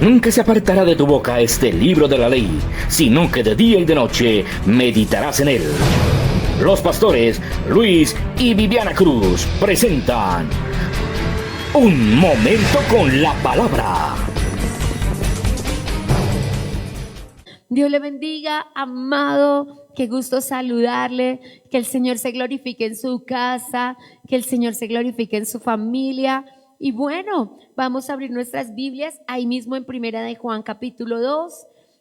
Nunca se apartará de tu boca este libro de la ley, sino que de día y de noche meditarás en él. Los pastores Luis y Viviana Cruz presentan Un Momento con la Palabra. Dios le bendiga, amado, qué gusto saludarle, que el Señor se glorifique en su casa, que el Señor se glorifique en su familia. Y bueno, vamos a abrir nuestras Biblias ahí mismo en Primera de Juan capítulo 2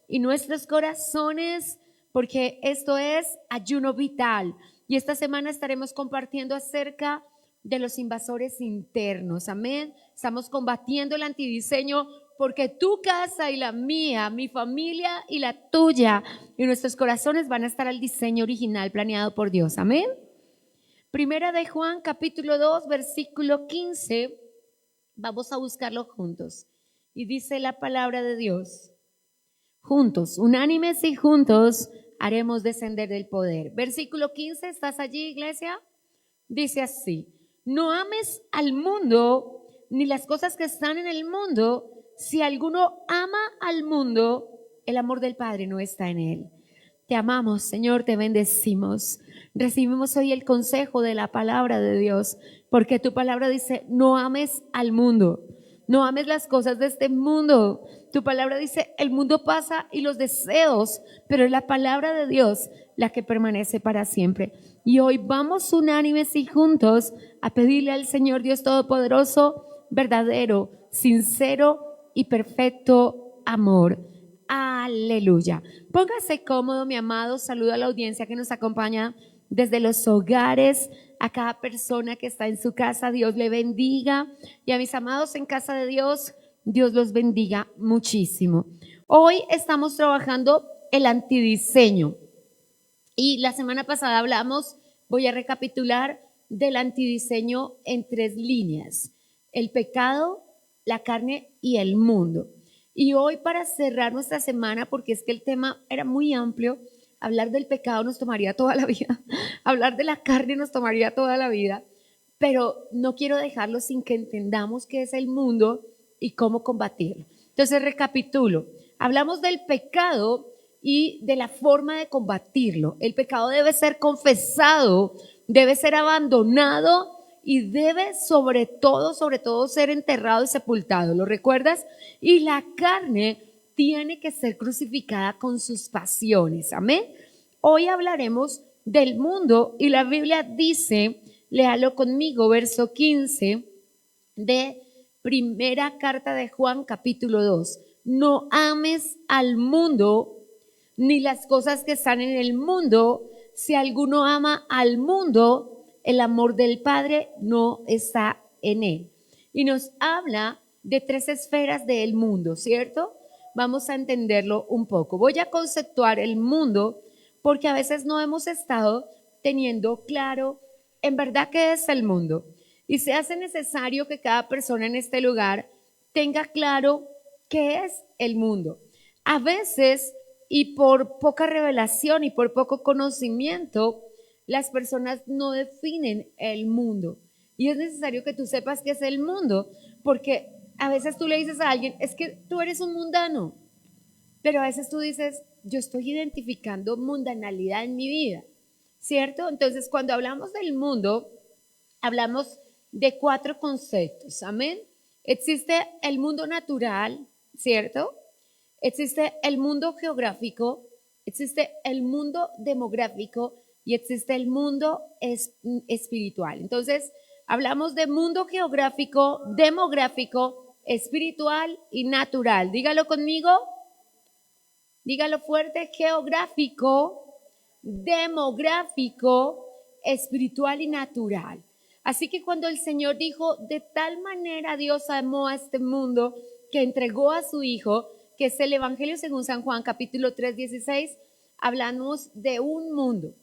y nuestros corazones, porque esto es ayuno vital. Y esta semana estaremos compartiendo acerca de los invasores internos, amén. Estamos combatiendo el antidiseño porque tu casa y la mía, mi familia y la tuya y nuestros corazones van a estar al diseño original planeado por Dios, amén. Primera de Juan capítulo 2 versículo 15, vamos a buscarlo juntos. Y dice la palabra de Dios: juntos, unánimes y juntos haremos descender el poder. Versículo 15, ¿estás allí, iglesia? Dice así: no ames al mundo ni las cosas que están en el mundo. Si alguno ama al mundo, el amor del Padre no está en él. Te amamos, Señor, te bendecimos. Recibimos hoy el consejo de la palabra de Dios, porque tu palabra dice: no ames al mundo, no ames las cosas de este mundo. Tu palabra dice: el mundo pasa y los deseos, pero es la palabra de Dios la que permanece para siempre. Y hoy vamos unánimes y juntos a pedirle al Señor Dios Todopoderoso verdadero, sincero y perfecto amor. Aleluya. Póngase cómodo, mi amado. Saludo a la audiencia que nos acompaña desde los hogares, a cada persona que está en su casa. Dios le bendiga. Y a mis amados en casa de Dios, Dios los bendiga muchísimo. Hoy estamos trabajando el antidiseño. Y la semana pasada hablamos, voy a recapitular, del antidiseño en 3 líneas: el pecado, la carne y el mundo. Y hoy, para cerrar nuestra semana, porque es que el tema era muy amplio, hablar del pecado nos tomaría toda la vida, hablar de la carne nos tomaría toda la vida, pero no quiero dejarlo sin que entendamos qué es el mundo y cómo combatirlo. Entonces recapitulo, hablamos del pecado y de la forma de combatirlo. El pecado debe ser confesado, debe ser abandonado y debe sobre todo ser enterrado y sepultado. ¿Lo recuerdas? Y la carne tiene que ser crucificada con sus pasiones. Amén. Hoy hablaremos del mundo y la Biblia dice, léalo conmigo, verso 15 de primera carta de Juan capítulo 2. No ames al mundo ni las cosas que están en el mundo. Si alguno ama al mundo, el amor del Padre no está en él. Y nos habla de 3 esferas del mundo, ¿cierto? Vamos a entenderlo un poco. Voy a conceptuar el mundo porque a veces no hemos estado teniendo claro en verdad qué es el mundo. Y se hace necesario que cada persona en este lugar tenga claro qué es el mundo. A veces, y por poca revelación y por poco conocimiento, las personas no definen el mundo. Y es necesario que tú sepas qué es el mundo, porque a veces tú le dices a alguien: es que tú eres un mundano, pero a veces tú dices: yo estoy identificando mundanalidad en mi vida, ¿cierto? Entonces, cuando hablamos del mundo, hablamos de 4 conceptos, amén. Existe el mundo natural, ¿cierto? Existe el mundo geográfico, existe el mundo demográfico y existe el mundo espiritual. Entonces, hablamos de mundo geográfico, demográfico, espiritual y natural. Dígalo conmigo, dígalo fuerte: geográfico, demográfico, espiritual y natural. Así que cuando el Señor dijo: de tal manera Dios amó a este mundo que entregó a su Hijo, que es el Evangelio según San Juan capítulo 3, 16, hablamos de un mundo.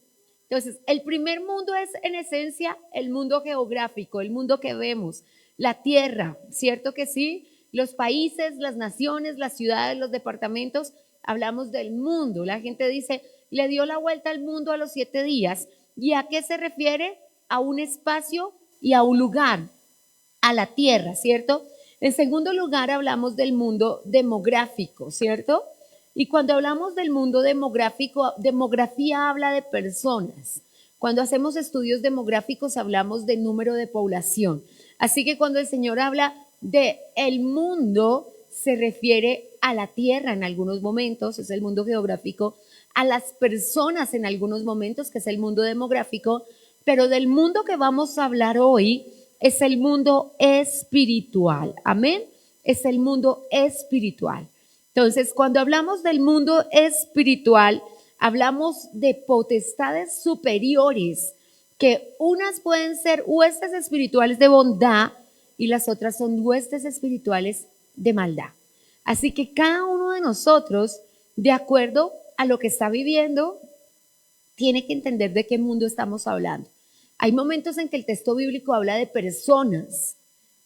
Entonces, el primer mundo es en esencia el mundo geográfico, el mundo que vemos, la tierra, ¿cierto que sí? Los países, las naciones, las ciudades, los departamentos, hablamos del mundo. La gente dice: le dio la vuelta al mundo a los 7 días. ¿Y a qué se refiere? A un espacio y a un lugar, a la tierra, ¿cierto? En segundo lugar, hablamos del mundo demográfico, ¿cierto? Y cuando hablamos del mundo demográfico, demografía habla de personas. Cuando hacemos estudios demográficos hablamos de número de población. Así que cuando el Señor habla de el mundo, se refiere a la tierra en algunos momentos, es el mundo geográfico, a las personas en algunos momentos, que es el mundo demográfico, pero del mundo que vamos a hablar hoy es el mundo espiritual. Amén. Es el mundo espiritual. Entonces, cuando hablamos del mundo espiritual, hablamos de potestades superiores, que unas pueden ser huestes espirituales de bondad y las otras son huestes espirituales de maldad. Así que cada uno de nosotros, de acuerdo a lo que está viviendo, tiene que entender de qué mundo estamos hablando. Hay momentos en que el texto bíblico habla de personas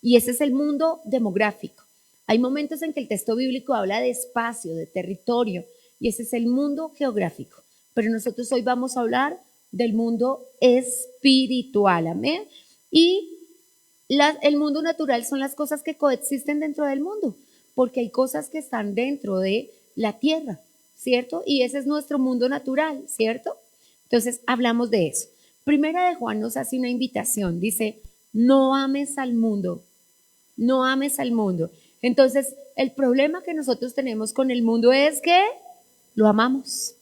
y ese es el mundo demográfico. Hay momentos en que el texto bíblico habla de espacio, de territorio y ese es el mundo geográfico. Pero nosotros hoy vamos a hablar del mundo espiritual, amén. Y el mundo natural son las cosas que coexisten dentro del mundo, porque hay cosas que están dentro de la tierra, ¿cierto? Y ese es nuestro mundo natural, ¿cierto? Entonces hablamos de eso. Primera de Juan nos hace una invitación, dice, no ames al mundo, no ames al mundo. Entonces, el problema que nosotros tenemos con el mundo es que lo amamos,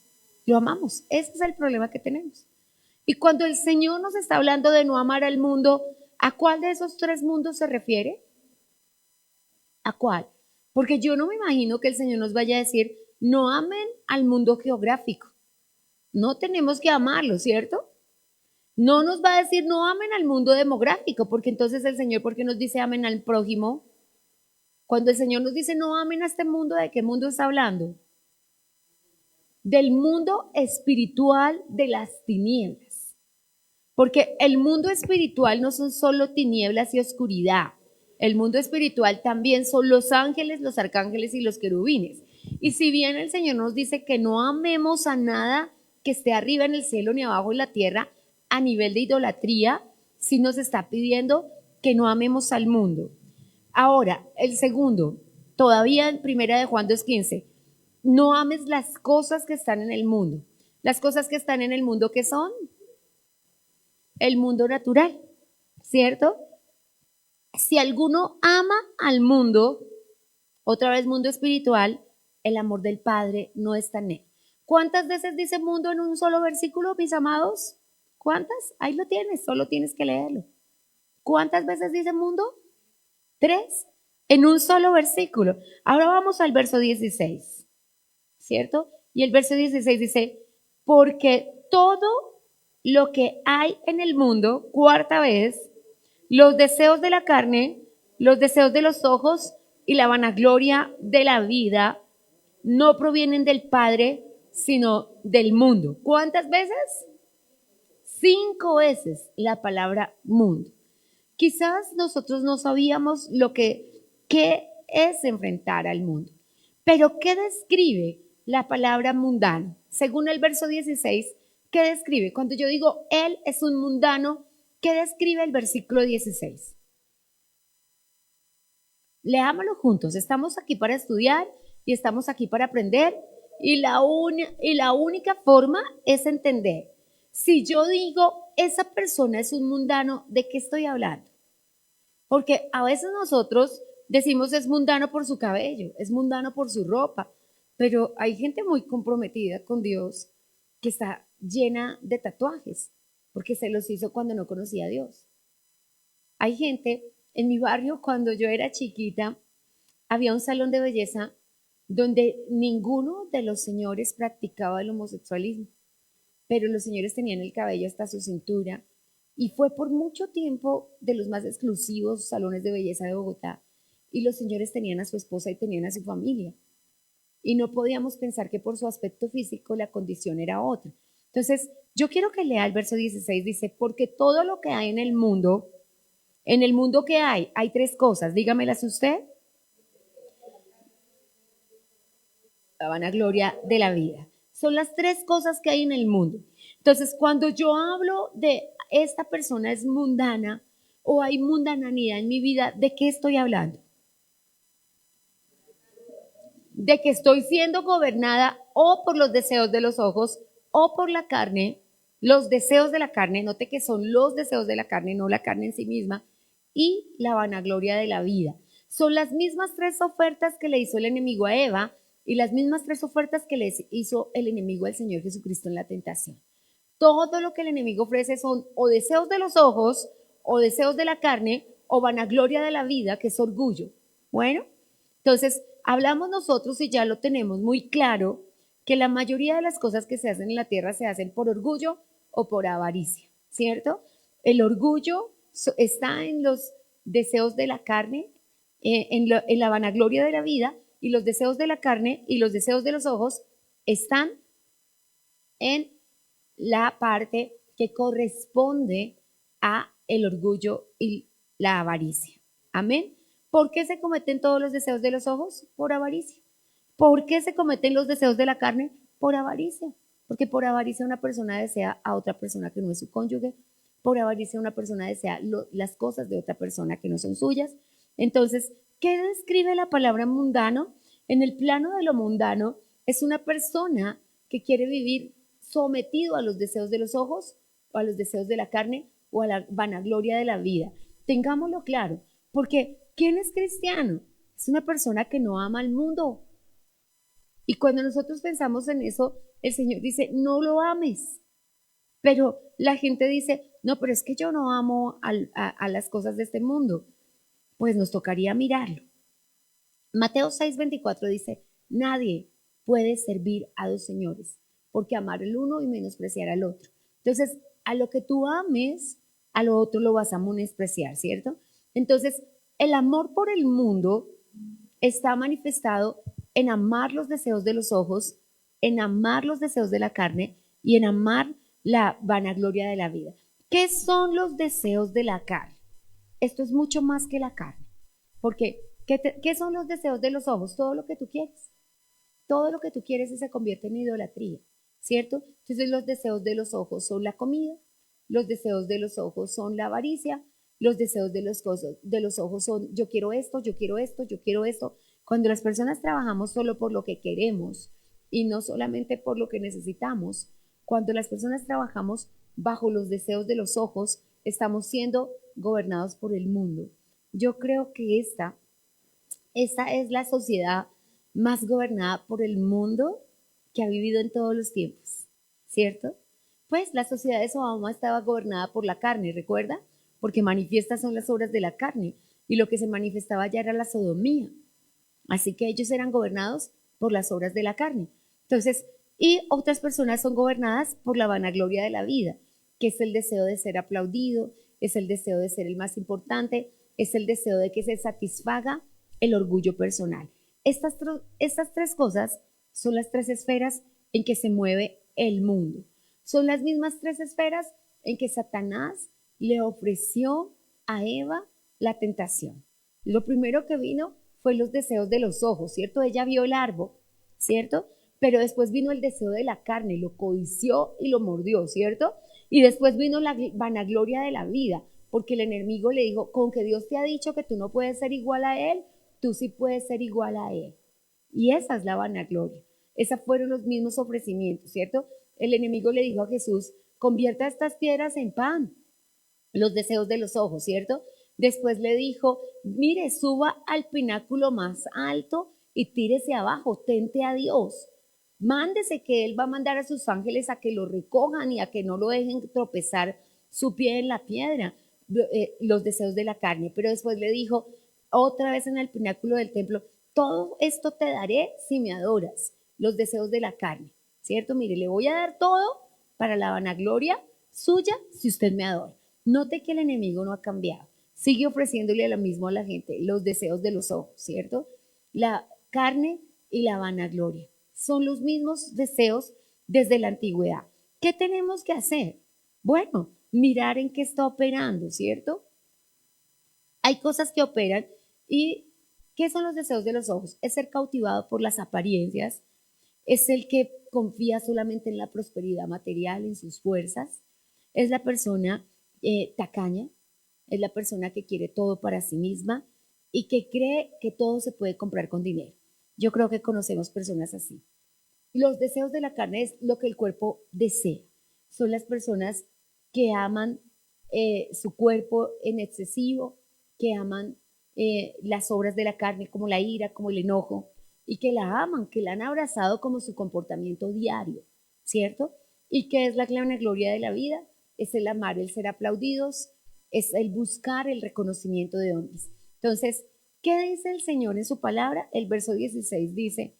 ese es el problema que tenemos. Y cuando el Señor nos está hablando de no amar al mundo, ¿a cuál de esos tres mundos se refiere? ¿A cuál? Porque yo no me imagino que el Señor nos vaya a decir, no amen al mundo geográfico. No tenemos que amarlo, ¿cierto? No nos va a decir no amen al mundo demográfico, porque entonces el Señor, ¿por qué nos dice amen al prójimo? Cuando el Señor nos dice no amen a este mundo, ¿de qué mundo está hablando? Del mundo espiritual de las tinieblas. Porque el mundo espiritual no son solo tinieblas y oscuridad. El mundo espiritual también son los ángeles, los arcángeles y los querubines. Y si bien el Señor nos dice que no amemos a nada que esté arriba en el cielo ni abajo en la tierra, a nivel de idolatría, sí nos está pidiendo que no amemos al mundo. Ahora, el segundo, todavía en primera de Juan 2:15, no ames las cosas que están en el mundo. Las cosas que están en el mundo, ¿qué son? El mundo natural, ¿cierto? Si alguno ama al mundo, otra vez mundo espiritual, el amor del Padre no está en él. ¿Cuántas veces dice mundo en un solo versículo, mis amados? ¿Cuántas? Ahí lo tienes, solo tienes que leerlo. ¿Cuántas veces dice mundo? 3, en un solo versículo. Ahora vamos al verso 16, ¿cierto? Y el verso 16 dice, porque todo lo que hay en el mundo, cuarta vez, los deseos de la carne, los deseos de los ojos y la vanagloria de la vida, no provienen del Padre, sino del mundo. ¿Cuántas veces? 5 veces la palabra mundo. Quizás nosotros no sabíamos qué es enfrentar al mundo, pero ¿qué describe la palabra mundano? Según el verso 16, ¿qué describe? Cuando yo digo él es un mundano, ¿qué describe el versículo 16? Leámoslo juntos, estamos aquí para estudiar y estamos aquí para aprender y la única forma es entender. Si yo digo, esa persona es un mundano, ¿de qué estoy hablando? Porque a veces nosotros decimos es mundano por su cabello, es mundano por su ropa, pero hay gente muy comprometida con Dios que está llena de tatuajes, porque se los hizo cuando no conocía a Dios. Hay gente, en mi barrio cuando yo era chiquita, había un salón de belleza donde ninguno de los señores practicaba el homosexualismo, pero los señores tenían el cabello hasta su cintura y fue por mucho tiempo de los más exclusivos salones de belleza de Bogotá y los señores tenían a su esposa y tenían a su familia y no podíamos pensar que por su aspecto físico la condición era otra. Entonces, yo quiero que lea el verso 16, dice, porque todo lo que hay en el mundo que hay 3 cosas, dígamelas usted. La vanagloria de la vida. Son las 3 cosas que hay en el mundo. Entonces, cuando yo hablo de esta persona es mundana o hay mundanalidad en mi vida, ¿de qué estoy hablando? de que estoy siendo gobernada o por los deseos de los ojos o por la carne, los deseos de la carne, note que son los deseos de la carne, no la carne en sí misma, y la vanagloria de la vida. Son las mismas tres ofertas que le hizo el enemigo a Eva y las mismas tres ofertas que les hizo el enemigo al Señor Jesucristo en la tentación. Todo lo que el enemigo ofrece son o deseos de los ojos, o deseos de la carne, o vanagloria de la vida, que es orgullo. Bueno, entonces hablamos nosotros y ya lo tenemos muy claro, que la mayoría de las cosas que se hacen en la tierra se hacen por orgullo o por avaricia, ¿cierto? El orgullo está en los deseos de la carne, en la vanagloria de la vida, y los deseos de la carne y los deseos de los ojos están en la parte que corresponde a el orgullo y la avaricia. Amén. ¿Por qué se cometen todos los deseos de los ojos? Por avaricia. ¿Por qué se cometen los deseos de la carne? Por avaricia. Porque por avaricia una persona desea a otra persona que no es su cónyuge. Por avaricia una persona desea las cosas de otra persona que no son suyas. Entonces, ¿qué describe la palabra mundano? En el plano de lo mundano es una persona que quiere vivir sometido a los deseos de los ojos, o a los deseos de la carne, o a la vanagloria de la vida. Tengámoslo claro, porque ¿quién es cristiano? Es una persona que no ama al mundo. Y cuando nosotros pensamos en eso, el Señor dice, no lo ames. Pero la gente dice, no, pero es que yo no amo a las cosas de este mundo. Pues nos tocaría mirarlo. Mateo 6:24 dice, nadie puede servir a dos señores, porque amar el uno y menospreciar al otro. Entonces, a lo que tú ames, a lo otro lo vas a menospreciar, ¿cierto? Entonces, el amor por el mundo está manifestado en amar los deseos de los ojos, en amar los deseos de la carne y en amar la vanagloria de la vida. ¿Qué son los deseos de la carne? Esto es mucho más que la carne, porque ¿qué son los deseos de los ojos? Todo lo que tú quieres. Todo lo que tú quieres se convierte en idolatría, ¿cierto? Entonces los deseos de los ojos son la comida, los deseos de los ojos son la avaricia, los deseos de los ojos son yo quiero esto, yo quiero esto, yo quiero esto. Cuando las personas trabajamos solo por lo que queremos y no solamente por lo que necesitamos, cuando las personas trabajamos bajo los deseos de los ojos, estamos siendo gobernados por el mundo. Yo creo que esta es la sociedad más gobernada por el mundo que ha vivido en todos los tiempos, ¿cierto? Pues la sociedad de Sodoma estaba gobernada por la carne, ¿recuerda? Porque manifiestas son las obras de la carne y lo que se manifestaba ya era la sodomía. Así que ellos eran gobernados por las obras de la carne. Entonces, y otras personas son gobernadas por la vanagloria de la vida, que es el deseo de ser aplaudido, es el deseo de ser el más importante, es el deseo de que se satisfaga el orgullo personal. Estas tres cosas son las tres esferas en que se mueve el mundo. Son las mismas tres esferas en que Satanás le ofreció a Eva la tentación. Lo primero que vino fue los deseos de los ojos, ¿cierto? Ella vio el árbol, ¿cierto? Pero después vino el deseo de la carne, lo codició y lo mordió, ¿cierto? Y después vino la vanagloria de la vida, porque el enemigo le dijo, con que Dios te ha dicho que tú no puedes ser igual a Él, tú sí puedes ser igual a Él. Y esa es la vanagloria. Esos fueron los mismos ofrecimientos, ¿cierto? El enemigo le dijo a Jesús, convierta estas piedras en pan, los deseos de los ojos, ¿cierto? Después le dijo, mire, suba al pináculo más alto y tírese abajo, tente a Dios. Mándese que Él va a mandar a sus ángeles a que lo recojan y a que no lo dejen tropezar su pie en la piedra, los deseos de la carne. Pero después le dijo, otra vez en el pináculo del templo, todo esto te daré si me adoras, los deseos de la carne, ¿cierto? Mire, le voy a dar todo para la vanagloria suya si usted me adora. Note que el enemigo no ha cambiado, sigue ofreciéndole lo mismo a la gente, los deseos de los ojos, ¿cierto? La carne y la vanagloria son los mismos deseos desde la antigüedad. ¿Qué tenemos que hacer? Bueno, mirar en qué está operando, ¿cierto? Hay cosas que operan. ¿Y qué son los deseos de los ojos? Es ser cautivado por las apariencias, es el que confía solamente en la prosperidad material, en sus fuerzas, es la persona tacaña, es la persona que quiere todo para sí misma y que cree que todo se puede comprar con dinero. Yo creo que conocemos personas así. Los deseos de la carne es lo que el cuerpo desea. Son las personas que aman su cuerpo en excesivo, que aman las obras de la carne como la ira, como el enojo, y que la aman, que la han abrazado como su comportamiento diario, ¿cierto? ¿Y qué es la plena gloria de la vida? Es el amar, el ser aplaudidos, es el buscar el reconocimiento de hombres. Entonces, ¿qué dice el Señor en su palabra? El verso 16 dice,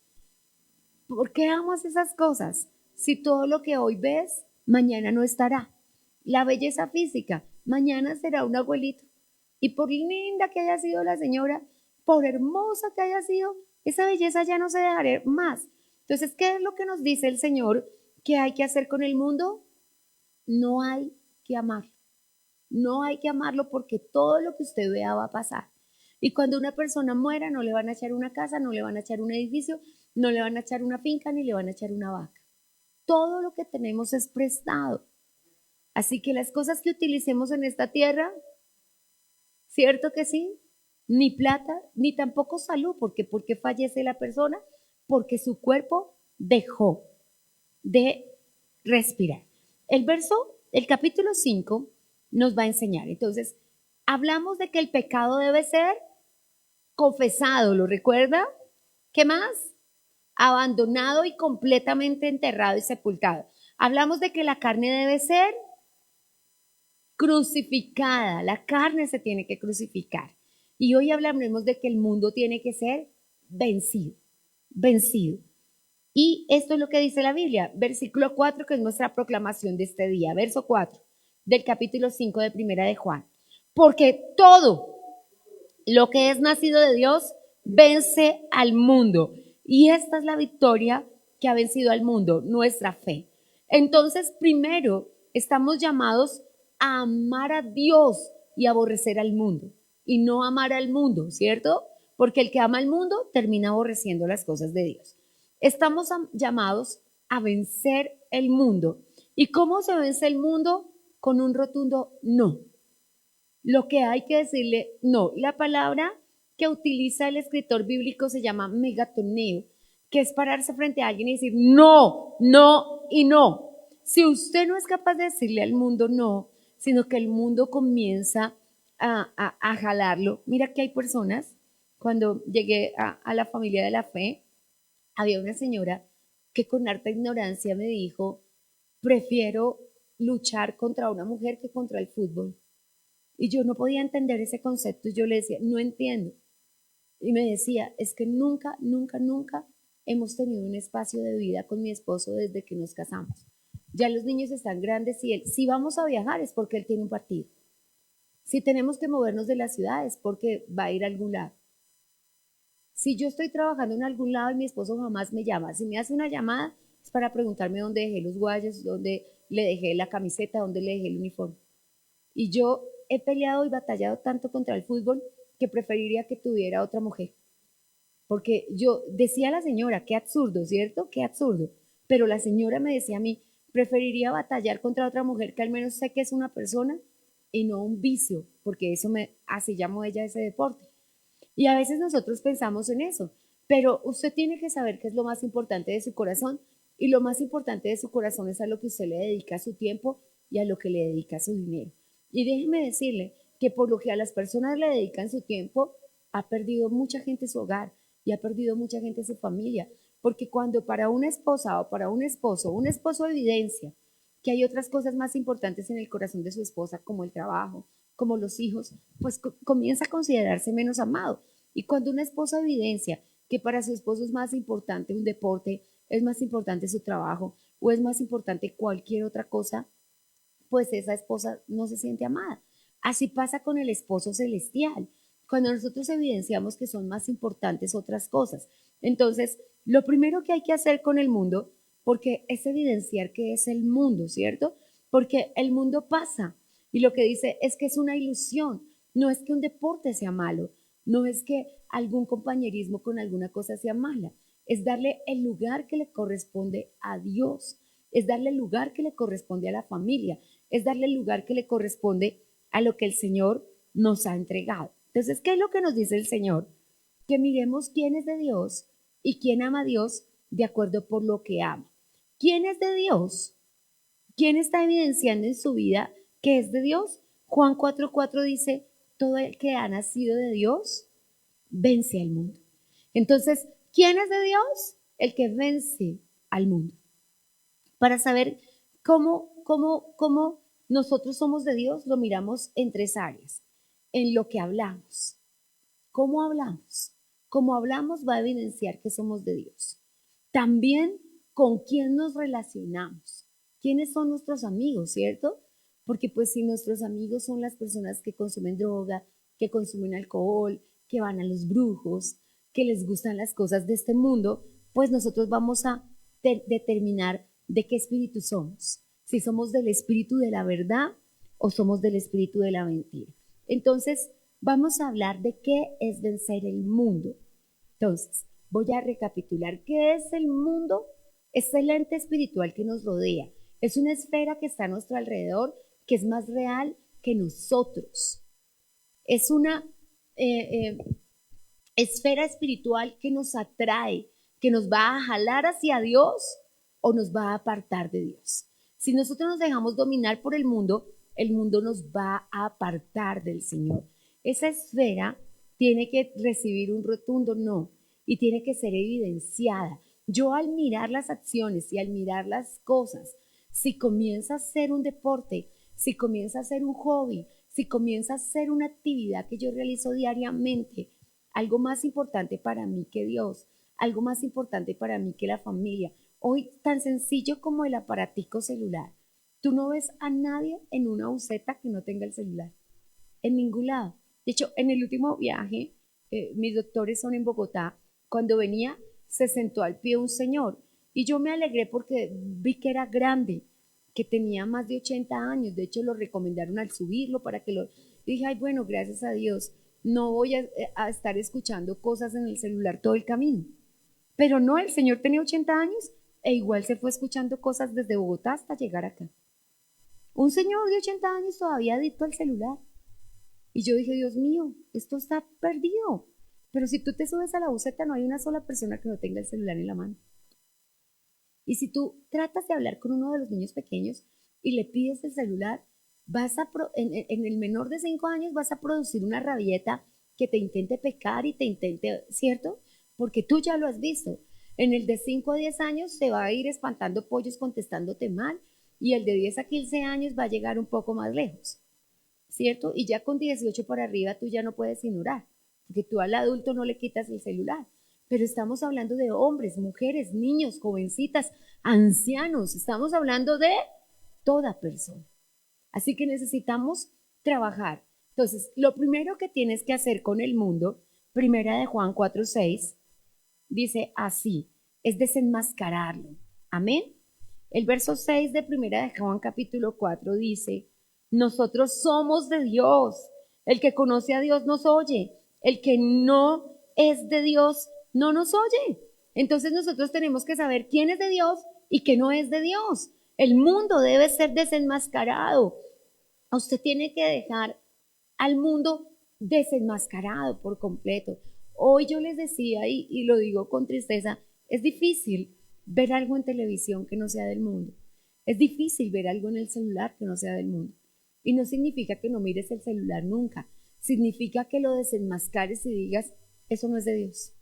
¿por qué amas esas cosas? Si todo lo que hoy ves, mañana no estará. La belleza física, mañana será un abuelito. Y por linda que haya sido la señora, por hermosa que haya sido, esa belleza ya no se dejará más. Entonces, ¿qué es lo que nos dice el Señor que hay que hacer con el mundo? No hay que amarlo. No hay que amarlo porque todo lo que usted vea va a pasar. Y cuando una persona muera, no le van a echar una casa, no le van a echar un edificio, no le van a echar una finca, ni le van a echar una vaca. Todo lo que tenemos es prestado. Así que las cosas que utilicemos en esta tierra, ¿cierto que sí? Ni plata, ni tampoco salud, porque fallece la persona, porque su cuerpo dejó de respirar. El capítulo 5 nos va a enseñar. Entonces, hablamos de que el pecado debe ser confesado, ¿lo recuerda? ¿Qué más? Abandonado y completamente enterrado y sepultado. Hablamos de que la carne debe ser crucificada, la carne se tiene que crucificar. Y hoy hablaremos de que el mundo tiene que ser vencido, vencido. Y esto es lo que dice la Biblia, versículo 4, que es nuestra proclamación de este día, verso 4 del capítulo 5 de Primera de Juan. Porque todo lo que es nacido de Dios vence al mundo. Y esta es la victoria que ha vencido al mundo, nuestra fe. Entonces, primero, estamos llamados a amar a Dios y aborrecer al mundo. Y no amar al mundo, ¿cierto? Porque el que ama al mundo termina aborreciendo las cosas de Dios. Estamos llamados a vencer el mundo. ¿Y cómo se vence el mundo? Con un rotundo no. Lo que hay que decirle no. La palabra que utiliza el escritor bíblico se llama megatoneo, que es pararse frente a alguien y decir no, no y no. Si usted no es capaz de decirle al mundo no, sino que el mundo comienza a jalarlo. Mira que hay personas, cuando llegué a la familia de la fe, había una señora que con harta ignorancia me dijo, prefiero luchar contra una mujer que contra el fútbol. Y yo no podía entender ese concepto y yo le decía, no entiendo. Y me decía, es que nunca, nunca, nunca hemos tenido un espacio de vida con mi esposo desde que nos casamos. Ya los niños están grandes y si vamos a viajar es porque él tiene un partido. Si tenemos que movernos de la ciudad es porque va a ir a algún lado. Si yo estoy trabajando en algún lado y mi esposo jamás me llama, si me hace una llamada es para preguntarme dónde dejé los guayos, dónde le dejé la camiseta, dónde le dejé el uniforme. Y yo he peleado y batallado tanto contra el fútbol que preferiría que tuviera otra mujer. Porque yo decía a la señora, qué absurdo, ¿cierto? Qué absurdo. Pero la señora me decía a mí, preferiría batallar contra otra mujer que al menos sé que es una persona y no un vicio, porque así llamó ella ese deporte. Y a veces nosotros pensamos en eso, pero usted tiene que saber qué es lo más importante de su corazón y lo más importante de su corazón es a lo que usted le dedica su tiempo y a lo que le dedica su dinero. Y déjeme decirle que por lo que a las personas le dedican su tiempo, ha perdido mucha gente su hogar y ha perdido mucha gente su familia, porque cuando para una esposa o para un esposo evidencia que hay otras cosas más importantes en el corazón de su esposa, como el trabajo, como los hijos, pues comienza a considerarse menos amado. Y cuando una esposa evidencia que para su esposo es más importante un deporte, es más importante su trabajo o es más importante cualquier otra cosa, pues esa esposa no se siente amada. Así pasa con el esposo celestial, cuando nosotros evidenciamos que son más importantes otras cosas. Entonces, lo primero que hay que hacer con el mundo, porque es evidenciar que es el mundo, ¿cierto? Porque el mundo pasa y lo que dice es que es una ilusión, no es que un deporte sea malo, no es que algún compañerismo con alguna cosa sea mala, es darle el lugar que le corresponde a Dios, es darle el lugar que le corresponde a la familia, es darle el lugar que le corresponde a lo que el Señor nos ha entregado. Entonces, ¿qué es lo que nos dice el Señor? Que miremos quién es de Dios y quién ama a Dios de acuerdo por lo que ama. ¿Quién es de Dios? ¿Quién está evidenciando en su vida que es de Dios? Juan 4:4 dice, todo el que ha nacido de Dios vence al mundo. Entonces, ¿quién es de Dios? El que vence al mundo. Para saber cómo nosotros somos de Dios, lo miramos en tres áreas. En lo que hablamos. ¿Cómo hablamos? Cómo hablamos va a evidenciar que somos de Dios. También con quién nos relacionamos. ¿Quiénes son nuestros amigos, cierto? Porque pues si nuestros amigos son las personas que consumen droga, que consumen alcohol, que van a los brujos, que les gustan las cosas de este mundo, pues nosotros vamos a determinar de qué espíritu somos. Si somos del espíritu de la verdad o somos del espíritu de la mentira. Entonces, vamos a hablar de qué es vencer el mundo. Entonces, voy a recapitular. ¿Qué es el mundo? Es el ente espiritual que nos rodea. Es una esfera que está a nuestro alrededor, que es más real que nosotros. Es una esfera espiritual que nos atrae, que nos va a jalar hacia Dios o nos va a apartar de Dios. Si nosotros nos dejamos dominar por el mundo nos va a apartar del Señor. Esa esfera tiene que recibir un rotundo no y tiene que ser evidenciada. Yo al mirar las acciones y al mirar las cosas, si comienza a ser un deporte, si comienza a ser un hobby, si comienza a ser una actividad que yo realizo diariamente, algo más importante para mí que Dios, algo más importante para mí que la familia. Hoy, tan sencillo como el aparatico celular. Tú no ves a nadie en una buseta que no tenga el celular. En ningún lado. De hecho, en el último viaje, mis doctores son en Bogotá. Cuando venía, se sentó al pie un señor. Y yo me alegré porque vi que era grande, que tenía más de 80 años. De hecho, lo recomendaron al subirlo para que lo... Dije, ay, bueno, gracias a Dios. No voy a estar escuchando cosas en el celular todo el camino. Pero no, el señor tenía 80 años e igual se fue escuchando cosas desde Bogotá hasta llegar acá. Un señor de 80 años todavía adicto al celular. Y yo dije, Dios mío, esto está perdido. Pero si tú te subes a la buseta, no hay una sola persona que no tenga el celular en la mano. Y si tú tratas de hablar con uno de los niños pequeños y le pides el celular, en el menor de 5 años vas a producir una rabieta que te intente pecar y te intente, ¿cierto? Porque tú ya lo has visto. En el de 5 a 10 años se va a ir espantando pollos contestándote mal y el de 10 a 15 años va a llegar un poco más lejos, ¿cierto? Y ya con 18 para arriba tú ya no puedes ignorar, porque tú al adulto no le quitas el celular. Pero estamos hablando de hombres, mujeres, niños, jovencitas, ancianos. Estamos hablando de toda persona. Así que necesitamos trabajar. Entonces, lo primero que tienes que hacer con el mundo, primera de Juan 4:6, dice así, es desenmascararlo. Amén. El verso 6 de primera de Juan capítulo 4 dice, nosotros somos de Dios. El que conoce a Dios nos oye. El que no es de Dios no nos oye. Entonces nosotros tenemos que saber quién es de Dios y qué no es de Dios. El mundo debe ser desenmascarado. Usted tiene que dejar al mundo desenmascarado por completo. Hoy yo les decía, y lo digo con tristeza, es difícil ver algo en televisión que no sea del mundo. Es difícil ver algo en el celular que no sea del mundo. Y no significa que no mires el celular nunca. Significa que lo desenmascares y digas, eso no es de Dios.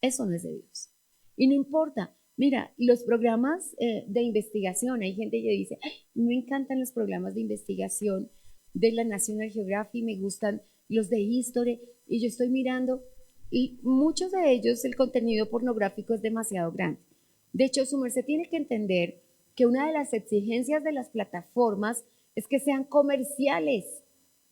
Eso no es de Dios. Y no importa. Mira, los programas de investigación, hay gente que dice, me encantan los programas de investigación de la National Geographic, me gustan los de History, y yo estoy mirando, y muchos de ellos el contenido pornográfico es demasiado grande. De hecho, su merced tiene que entender que una de las exigencias de las plataformas es que sean comerciales.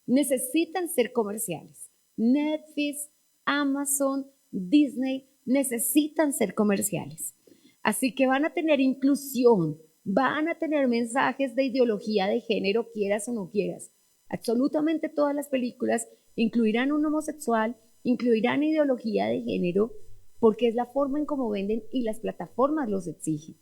Necesitan ser comerciales. Netflix, Amazon, Disney necesitan ser comerciales. Así que van a tener inclusión, van a tener mensajes de ideología de género, quieras o no quieras. Absolutamente todas las películas incluirán un homosexual, incluirán ideología de género, porque es la forma en cómo venden y las plataformas los exigen.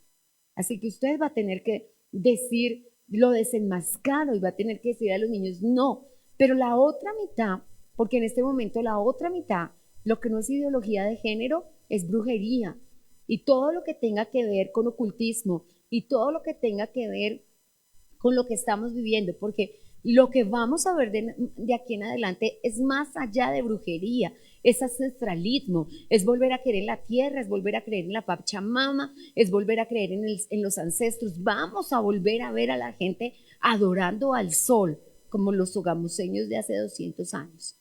Así que usted va a tener que decir lo desenmascaro y va a tener que decir a los niños no. Pero la otra mitad, porque en este momento la otra mitad Lo que no es ideología de género es brujería. Y todo lo que tenga que ver con ocultismo y todo lo que tenga que ver con lo que estamos viviendo, porque lo que vamos a ver de aquí en adelante es más allá de brujería, es ancestralismo, es volver a creer en la tierra, es volver a creer en la Pachamama, es volver a creer en los ancestros. Vamos a volver a ver a la gente adorando al sol, como los sogamoseños de hace 200 años.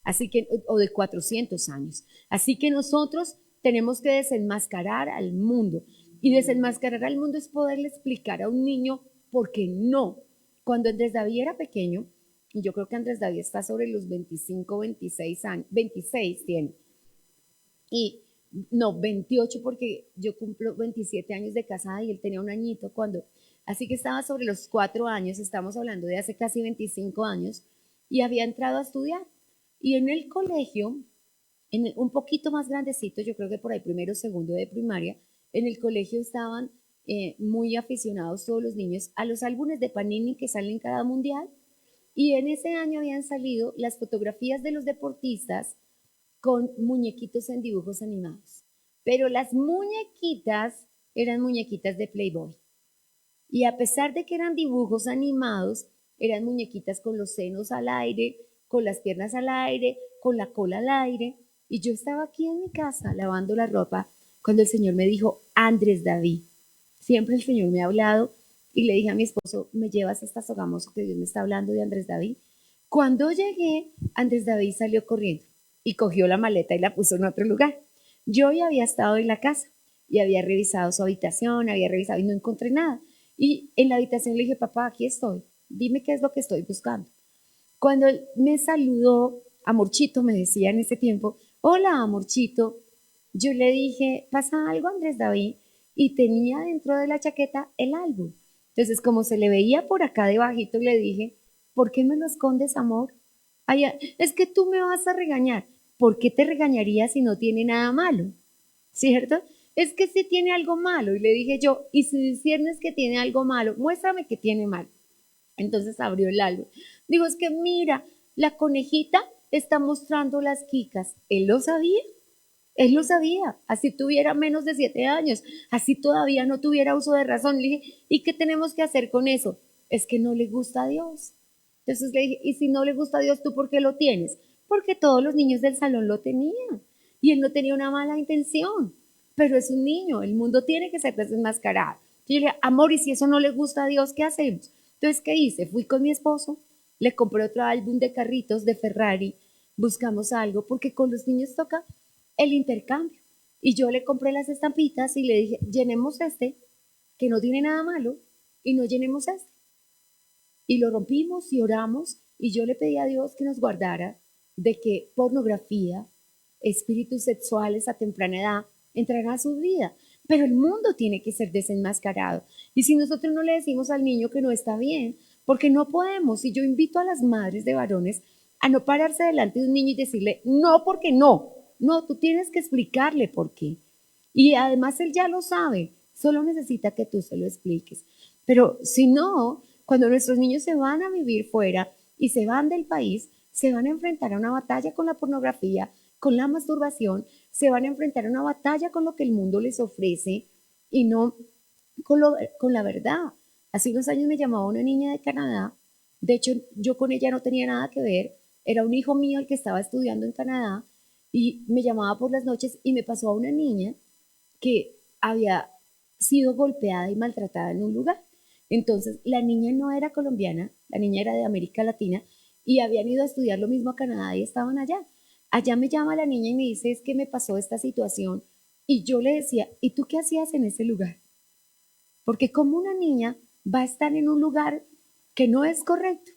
Así que, o de 400 años. Así que nosotros tenemos que desenmascarar al mundo. Y desenmascarar al mundo es poderle explicar a un niño por qué no. Cuando Andrés David era pequeño, y yo creo que Andrés David está sobre los 25, 26 años, 26 tiene. Y no, 28 porque yo cumplo 27 años de casada y él tenía un añito cuando, así que estaba sobre los 4 años, estamos hablando de hace casi 25 años, y había entrado a estudiar. Y en el colegio, un poquito más grandecito, yo creo que por ahí primero, segundo de primaria, en el colegio estaban muy aficionados todos los niños a los álbumes de Panini que salen cada mundial. Y en ese año habían salido las fotografías de los deportistas con muñequitos en dibujos animados. Pero las muñequitas eran muñequitas de Playboy. Y a pesar de que eran dibujos animados, eran muñequitas con los senos al aire, con las piernas al aire, con la cola al aire. Y yo estaba aquí en mi casa lavando la ropa cuando el Señor me dijo, Andrés David. Siempre el Señor me ha hablado y le dije a mi esposo, ¿me llevas hasta Sogamoso que Dios me está hablando de Andrés David? Cuando llegué, Andrés David salió corriendo y cogió la maleta y la puso en otro lugar. Yo ya había estado en la casa y había revisado su habitación, había revisado y no encontré nada. Y en la habitación le dije, papá, aquí estoy, dime qué es lo que estoy buscando. Cuando él me saludó, Amorchito me decía en ese tiempo, hola Amorchito, yo le dije, ¿pasa algo Andrés David? Y tenía dentro de la chaqueta el álbum. Entonces, como se le veía por acá debajito, le dije, ¿por qué me lo escondes, amor? Ay, es que tú me vas a regañar. ¿Por qué te regañaría si no tiene nada malo? ¿Cierto? Es que sí tiene algo malo. Y le dije yo, y si disiernes que tiene algo malo, muéstrame que tiene malo. Entonces abrió el álbum. Digo, es que mira, la conejita está mostrando las quicas. Él lo sabía. Él lo sabía, así tuviera menos de 7 años, así todavía no tuviera uso de razón. Le dije, ¿y qué tenemos que hacer con eso? Es que no le gusta a Dios. Entonces le dije, ¿y si no le gusta a Dios, tú por qué lo tienes? Porque todos los niños del salón lo tenían y él no tenía una mala intención, pero es un niño, el mundo tiene que ser desenmascarado. Y yo le dije, amor, ¿y si eso no le gusta a Dios, qué hacemos? Entonces, ¿qué hice? Fui con mi esposo, le compré otro álbum de carritos de Ferrari, buscamos algo, porque con los niños toca el intercambio. Y yo le compré las estampitas y le dije, llenemos este, que no tiene nada malo, y no llenemos este. Y lo rompimos y oramos, y yo le pedí a Dios que nos guardara de que pornografía, espíritus sexuales a temprana edad entraran a su vida. Pero el mundo tiene que ser desenmascarado. Y si nosotros no le decimos al niño que no está bien, porque no podemos, y yo invito a las madres de varones a no pararse delante de un niño y decirle, no, porque no. No, tú tienes que explicarle por qué. Y además él ya lo sabe, solo necesita que tú se lo expliques. Pero si no, cuando nuestros niños se van a vivir fuera y se van del país, se van a enfrentar a una batalla con la pornografía, con la masturbación, se van a enfrentar a una batalla con lo que el mundo les ofrece y no con la verdad. Hace unos años me llamaba una niña de Canadá, de hecho yo con ella no tenía nada que ver, era un hijo mío el que estaba estudiando en Canadá, y me llamaba por las noches y me pasó a una niña que había sido golpeada y maltratada en un lugar. Entonces, la niña no era colombiana, la niña era de América Latina y habían ido a estudiar lo mismo a Canadá y estaban allá. Allá me llama la niña y me dice, es que me pasó esta situación. Y yo le decía, ¿y tú qué hacías en ese lugar? Porque como una niña va a estar en un lugar que no es correcto.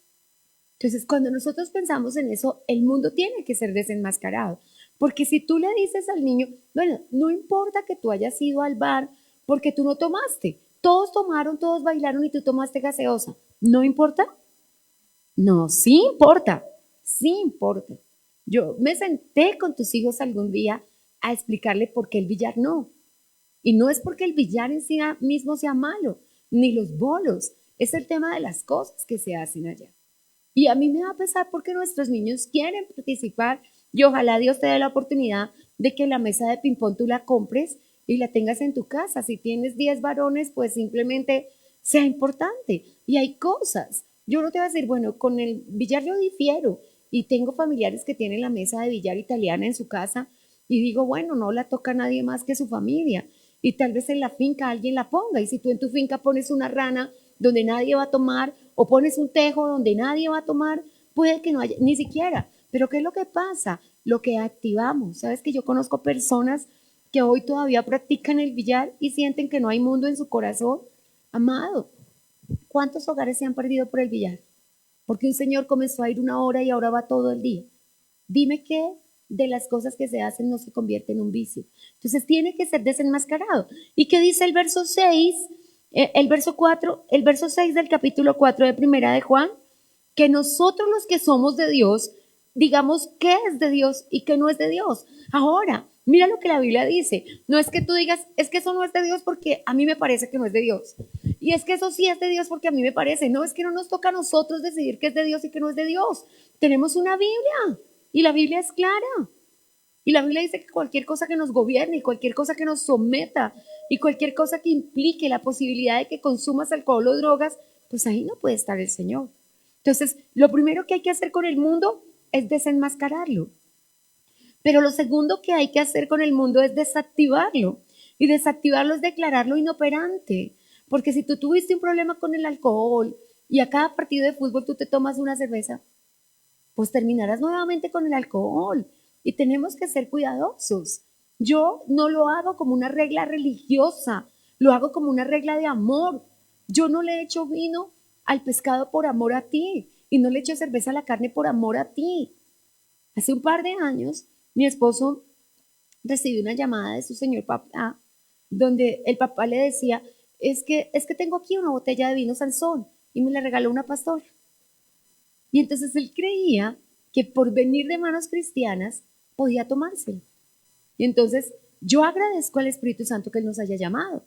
Entonces, cuando nosotros pensamos en eso, el mundo tiene que ser desenmascarado. Porque si tú le dices al niño, bueno, no importa que tú hayas ido al bar porque tú no tomaste. Todos tomaron, todos bailaron y tú tomaste gaseosa. ¿No importa? No, sí importa. Sí importa. Yo me senté con tus hijos algún día a explicarle por qué el billar no. Y no es porque el billar en sí mismo sea malo, ni los bolos. Es el tema de las cosas que se hacen allá. Y a mí me va a pesar porque nuestros niños quieren participar Y ojalá Dios te dé la oportunidad de que la mesa de ping-pong tú la compres y la tengas en tu casa. Si tienes 10 varones, pues simplemente sea importante. Y hay cosas. Yo no te voy a decir, bueno, con el billar yo difiero y tengo familiares que tienen la mesa de billar italiana en su casa y digo, bueno, no la toca nadie más que su familia. Y tal vez en la finca alguien la ponga. Y si tú en tu finca pones una rana donde nadie va a tomar o pones un tejo donde nadie va a tomar, puede que no haya, ni siquiera. Pero ¿qué es lo que pasa? Lo que activamos. Sabes que yo conozco personas que hoy todavía practican el billar y sienten que no hay mundo en su corazón. Amado, ¿cuántos hogares se han perdido por el billar? Porque un señor comenzó a ir una hora y ahora va todo el día. Dime qué de las cosas que se hacen no se convierte en un vicio. Entonces tiene que ser desenmascarado. ¿Y qué dice el verso 6? El verso 4, el verso 6 del capítulo 4 de Primera de Juan, que nosotros los que somos de Dios, digamos qué es de Dios y qué no es de Dios. Ahora, mira lo que la Biblia dice. No es que tú digas, es que eso no es de Dios porque a mí me parece que no es de Dios. Y es que eso sí es de Dios porque a mí me parece. No, es que no nos toca a nosotros decidir qué es de Dios y qué no es de Dios. Tenemos una Biblia y la Biblia es clara. Y la Biblia dice que cualquier cosa que nos gobierne y cualquier cosa que nos someta y cualquier cosa que implique la posibilidad de que consumas alcohol o drogas, pues ahí no puede estar el Señor. Entonces, lo primero que hay que hacer con el mundo es desenmascararlo. Pero lo segundo que hay que hacer con el mundo es desactivarlo. Y desactivarlo es declararlo inoperante. Porque si tú tuviste un problema con el alcohol y a cada partido de fútbol tú te tomas una cerveza, pues terminarás nuevamente con el alcohol. Y tenemos que ser cuidadosos. Yo no lo hago como una regla religiosa, lo hago como una regla de amor. Yo no le echo vino al pescado por amor a ti y no le echo cerveza a la carne por amor a ti. Hace un par de años, mi esposo recibió una llamada de su señor papá, donde el papá le decía, es que tengo aquí una botella de vino Sansón y me la regaló una pastora. Y entonces él creía que por venir de manos cristianas podía tomárselo. Y entonces yo agradezco al Espíritu Santo que él nos haya llamado.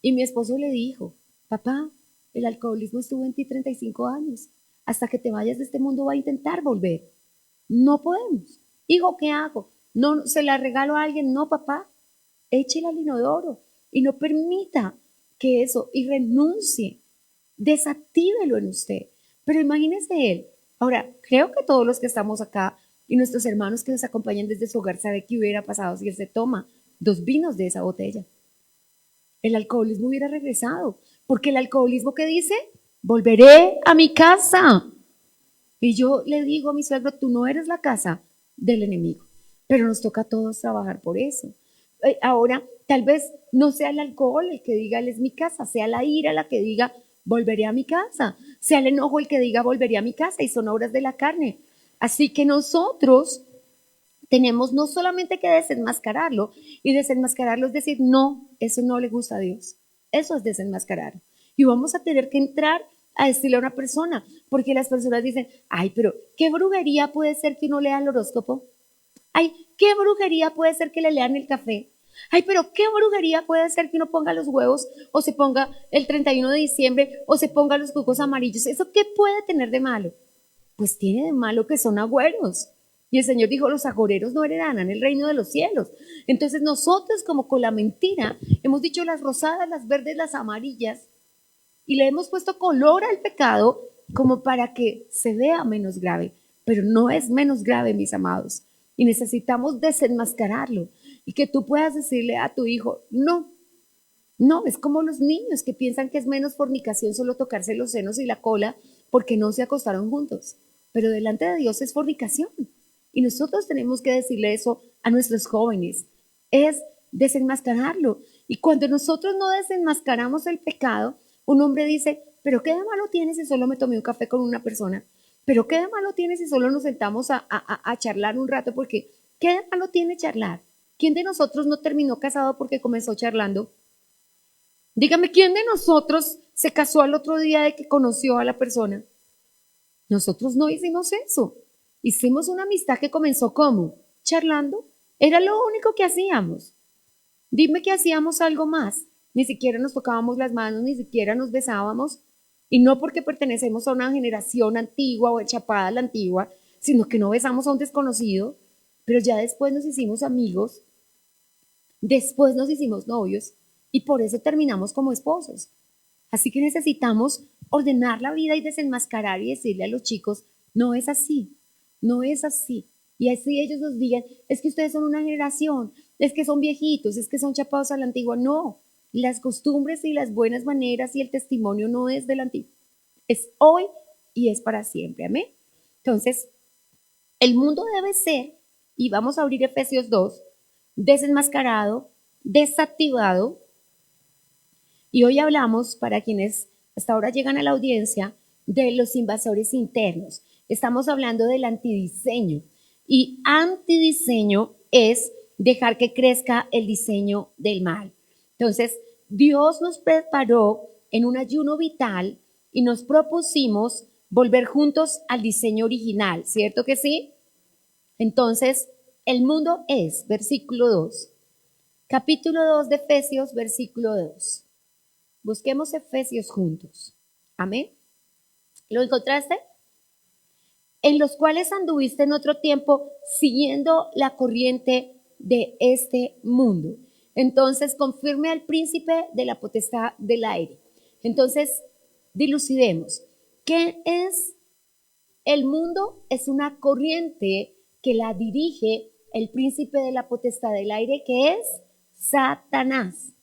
Y mi esposo le dijo, papá, el alcoholismo estuvo en ti 35 años. Hasta que te vayas de este mundo va a intentar volver. No podemos. Hijo, ¿qué hago? No, se la regalo a alguien. No, papá, échela al inodoro y no permita que eso, y renuncie, desactívelo en usted. Pero imagínese él. Ahora, creo que todos los que estamos acá y nuestros hermanos que nos acompañan desde su hogar saben qué hubiera pasado si él se toma 2 vinos de esa botella. El alcoholismo hubiera regresado, porque el alcoholismo que dice, volveré a mi casa. Y yo le digo a mi suegro, tú no eres la casa del enemigo, pero nos toca a todos trabajar por eso. Ahora, tal vez no sea el alcohol el que diga, él es mi casa, sea la ira la que diga, volveré a mi casa, sea el enojo el que diga, volveré a mi casa, y son obras de la carne. Así que nosotros tenemos no solamente que desenmascararlo, y desenmascararlo es decir, no, eso no le gusta a Dios. Eso es desenmascarar. Y vamos a tener que entrar a decirle a una persona, porque las personas dicen, ay, pero ¿qué brujería puede ser que uno lea el horóscopo? Ay, ¿qué brujería puede ser que le lean el café? Ay, pero ¿qué brujería puede ser que uno ponga los huevos o se ponga el 31 de diciembre o se ponga los cucos amarillos? ¿Eso qué puede tener de malo? Pues tiene de malo que son agüeros. Y el Señor dijo, los agoreros no heredarán el reino de los cielos. Entonces nosotros, como con la mentira, hemos dicho las rosadas, las verdes, las amarillas, y le hemos puesto color al pecado como para que se vea menos grave. Pero no es menos grave, mis amados. Y necesitamos desenmascararlo. Y que tú puedas decirle a tu hijo, no, no, es como los niños que piensan que es menos fornicación solo tocarse los senos y la cola porque no se acostaron juntos. Pero delante de Dios es fornicación. Y nosotros tenemos que decirle eso a nuestros jóvenes. Es desenmascararlo. Y cuando nosotros no desenmascaramos el pecado, un hombre dice, pero ¿qué de malo tiene si solo me tomé un café con una persona? ¿Pero qué de malo tiene si solo nos sentamos a charlar un rato? Porque ¿qué de malo tiene charlar? ¿Quién de nosotros no terminó casado porque comenzó charlando? Dígame, ¿quién de nosotros se casó al otro día de que conoció a la persona? Nosotros no hicimos eso. Hicimos una amistad que comenzó ¿cómo? Charlando. Era lo único que hacíamos. Dime que hacíamos algo más. Ni siquiera nos tocábamos las manos, ni siquiera nos besábamos. Y no porque pertenecemos a una generación antigua o chapada a la antigua, sino que no besamos a un desconocido. pero ya después nos hicimos amigos, después nos hicimos novios y por eso terminamos como esposos. Así que necesitamos ordenar la vida y desenmascarar y decirle a los chicos, no es así, no es así. Y así ellos nos digan, es que ustedes son una generación, es que son viejitos, es que son chapados a la antigua. No, las costumbres y las buenas maneras y el testimonio no es de la antigua. Es hoy y es para siempre. Amén. Entonces, el mundo debe ser, y vamos a abrir Efesios 2, desenmascarado, desactivado. Y hoy hablamos, para quienes hasta ahora llegan a la audiencia, de los invasores internos. Estamos hablando del antidiseño. Y antidiseño es dejar que crezca el diseño del mal. Entonces, Dios nos preparó en un ayuno vital y nos propusimos volver juntos al diseño original, ¿cierto que sí? Entonces, el mundo es, versículo 2, capítulo 2 de Efesios, versículo 2. Busquemos Efesios juntos. Amén. ¿Lo encontraste? En los cuales anduviste en otro tiempo siguiendo la corriente de este mundo. Entonces, confirme al príncipe de la potestad del aire. Entonces, dilucidemos. ¿Qué es el mundo? Es una corriente que la dirige el príncipe de la potestad del aire, que es Satanás.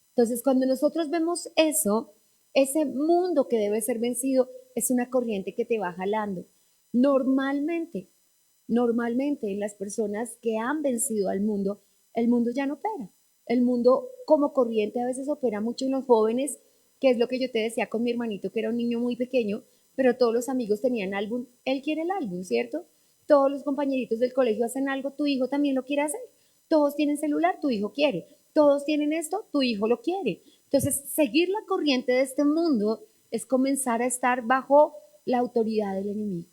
Entonces, cuando nosotros vemos eso, ese mundo que debe ser vencido es una corriente que te va jalando. Normalmente en las personas que han vencido al mundo, el mundo ya no opera. El mundo como corriente a veces opera mucho en los jóvenes, que es lo que yo te decía con mi hermanito, que era un niño muy pequeño, pero todos los amigos tenían álbum. Él quiere el álbum, ¿cierto? Todos los compañeritos del colegio hacen algo, tu hijo también lo quiere hacer. Todos tienen celular, tu hijo quiere. Todos tienen esto, tu hijo lo quiere. Entonces, seguir la corriente de este mundo es comenzar a estar bajo la autoridad del enemigo.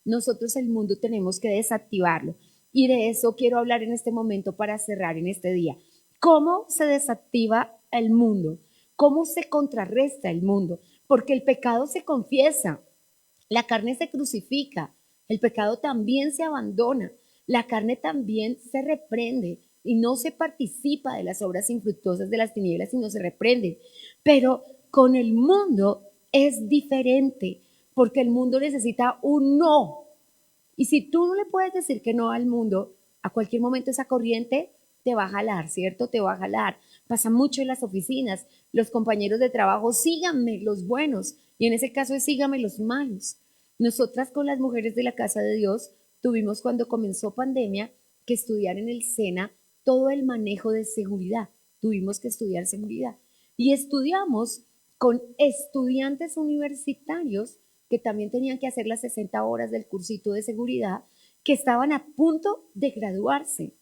Nosotros el mundo tenemos que desactivarlo. Y de eso quiero hablar en este momento para cerrar en este día. ¿Cómo se desactiva el mundo? ¿Cómo se contrarresta el mundo? Porque el pecado se confiesa, la carne se crucifica, el pecado también se abandona, la carne también se reprende y no se participa de las obras infructuosas de las tinieblas, sino se reprende. Pero con el mundo es diferente, porque el mundo necesita un no. Y si tú no le puedes decir que no al mundo, a cualquier momento esa corriente te va a jalar, ¿cierto? Te va a jalar. Pasa mucho en las oficinas. Los compañeros de trabajo, síganme los buenos. Y en ese caso es síganme los malos. Nosotras con las mujeres de la Casa de Dios tuvimos cuando comenzó pandemia que estudiar en el SENA todo el manejo de seguridad. Tuvimos que estudiar seguridad. Y estudiamos con estudiantes universitarios que también tenían que hacer las 60 horas del cursito de seguridad, que estaban a punto de graduarse.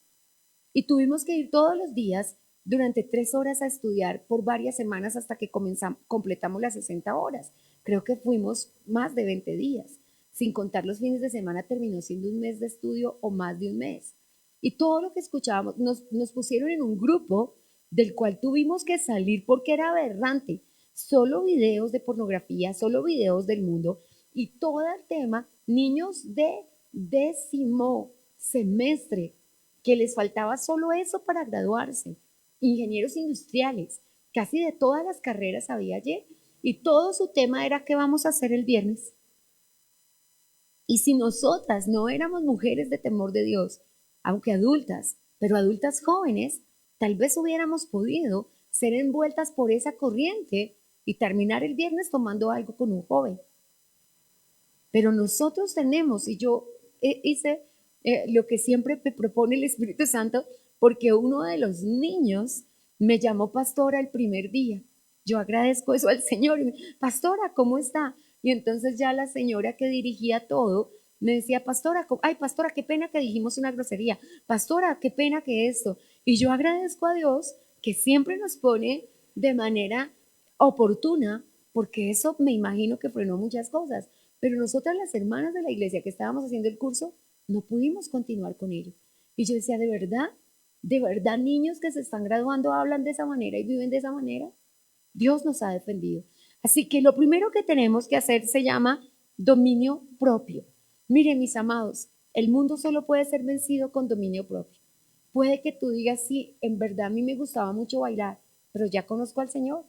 Y tuvimos que ir todos los días durante 3 horas a estudiar por varias semanas hasta que completamos las 60 horas. Creo que fuimos más de 20 días. Sin contar los fines de semana, terminó siendo un mes de estudio o más de un mes. Y todo lo que escuchábamos, nos pusieron en un grupo del cual tuvimos que salir porque era aberrante. Solo videos de pornografía, solo videos del mundo y todo el tema, niños de 10º semestre, que les faltaba solo eso para graduarse, ingenieros industriales, casi de todas las carreras había ayer, y todo su tema era qué vamos a hacer el viernes. Y si nosotras no éramos mujeres de temor de Dios, aunque adultas, pero adultas jóvenes, tal vez hubiéramos podido ser envueltas por esa corriente y terminar el viernes tomando algo con un joven. Pero nosotros tenemos, y yo hice lo que siempre me propone el Espíritu Santo, porque uno de los niños me llamó pastora el primer día. Yo agradezco eso al Señor. Y pastora, ¿cómo está? Y entonces ya la señora que dirigía todo me decía, pastora, ay, pastora, qué pena que dijimos una grosería. Pastora, qué pena que esto. Y yo agradezco a Dios que siempre nos pone de manera oportuna, porque eso me imagino que frenó muchas cosas. Pero nosotras, las hermanas de la iglesia que estábamos haciendo el curso, no pudimos continuar con ello. Y yo decía, de verdad, niños que se están graduando hablan de esa manera y viven de esa manera. Dios nos ha defendido. Así que lo primero que tenemos que hacer se llama dominio propio. Miren, mis amados, El mundo solo puede ser vencido con dominio propio. Puede que tú digas, sí, en verdad a mí me gustaba mucho bailar, pero ya conozco al Señor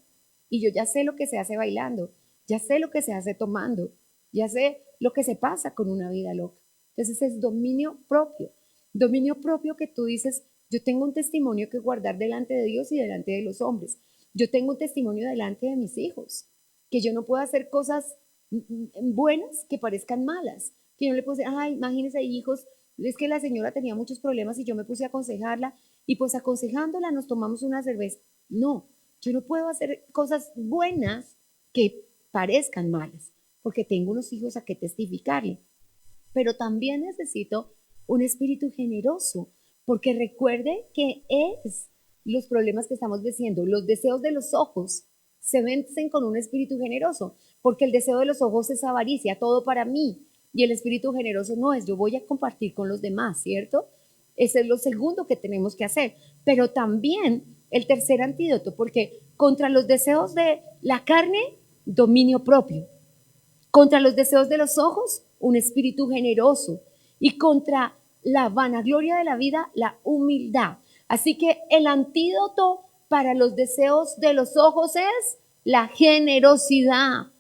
y yo ya sé lo que se hace bailando, ya sé lo que se hace tomando, ya sé lo que se pasa con una vida loca. Entonces es dominio propio. Dominio propio que tú dices, yo tengo un testimonio que guardar delante de Dios y delante de los hombres. Yo tengo un testimonio delante de mis hijos, que yo no puedo hacer cosas buenas que parezcan malas, que no le puedo decir, ay, imagínense hijos, es que la señora tenía muchos problemas y yo me puse a aconsejarla y pues aconsejándola nos tomamos una cerveza. No, yo no puedo hacer cosas buenas que parezcan malas, porque tengo unos hijos a que testificarle. Pero también necesito un espíritu generoso, porque recuerde que es los problemas que estamos venciendo, los deseos de los ojos se vencen con un espíritu generoso, porque el deseo de los ojos es avaricia, todo para mí, y el espíritu generoso no es, yo voy a compartir con los demás, ¿cierto? Ese es lo segundo que tenemos que hacer, pero también el tercer antídoto, porque contra los deseos de la carne, dominio propio, contra los deseos de los ojos, un espíritu generoso, y contra la vanagloria de la vida, la humildad. Así que el antídoto para los deseos de los ojos es la generosidad.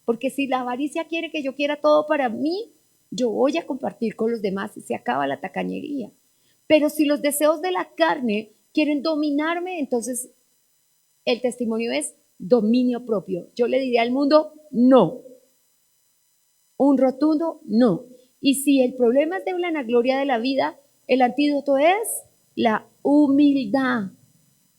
Porque si la avaricia quiere que yo quiera todo para mí, yo voy a compartir con los demás y se acaba la tacañería. Pero si los deseos de la carne quieren dominarme, entonces el testimonio es dominio propio. Yo le diría al mundo, no. Un rotundo no. Y si el problema es de la vanagloria de la vida, el antídoto es la humildad.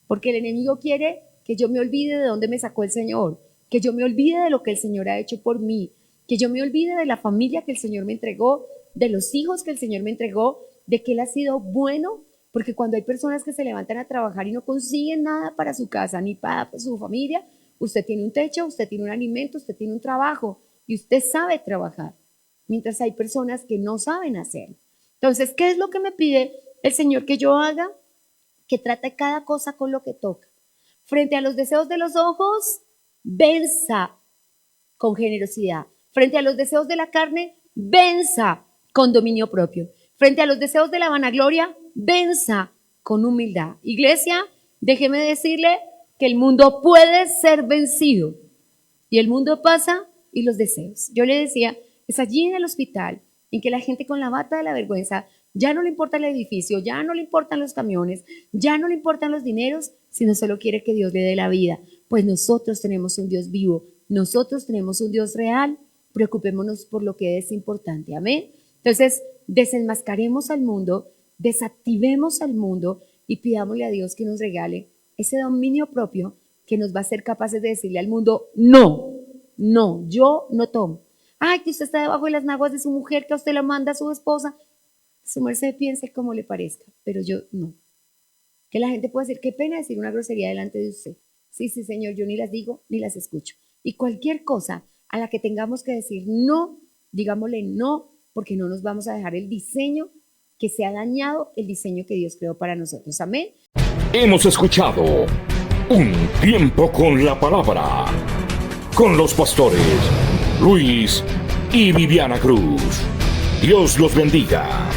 Porque el enemigo quiere que yo me olvide de dónde me sacó el Señor, que yo me olvide de lo que el Señor ha hecho por mí, que yo me olvide de la familia que el Señor me entregó, de los hijos que el Señor me entregó, de que Él ha sido bueno, porque cuando hay personas que se levantan a trabajar y no consiguen nada para su casa ni para su familia, usted tiene un techo, usted tiene un alimento, usted tiene un trabajo y usted sabe trabajar, mientras hay personas que no saben hacerlo. Entonces, ¿qué es lo que me pide el Señor que yo haga? Que trate cada cosa con lo que toca. Frente a los deseos de los ojos, venza con generosidad. Frente a los deseos de la carne, venza con dominio propio. Frente a los deseos de la vanagloria, venza con humildad. Iglesia, déjeme decirle que el mundo puede ser vencido. Y el mundo pasa y los deseos. Yo le decía, es allí en el hospital en que la gente con la bata de la vergüenza ya no le importa el edificio, ya no le importan los camiones, ya no le importan los dineros, sino solo quiere que Dios le dé la vida. Pues nosotros tenemos un Dios vivo, nosotros tenemos un Dios real, preocupémonos por lo que es importante. Amén. Entonces, desenmascaremos al mundo, desactivemos al mundo y pidámosle a Dios que nos regale ese dominio propio que nos va a ser capaces de decirle al mundo, no, no, yo no tomo. Ay, que usted está debajo de las naguas de su mujer, que a usted la manda a su esposa. Su merced piense como le parezca, pero yo no. Que la gente pueda decir, qué pena decir una grosería delante de usted. Sí, sí, Señor, yo ni las digo ni las escucho. Y cualquier cosa a la que tengamos que decir no, digámosle no, porque no nos vamos a dejar el diseño que se ha dañado, el diseño que Dios creó para nosotros. Amén. Hemos escuchado Un Tiempo con la Palabra, con los pastores Luis y Viviana Cruz. Dios los bendiga.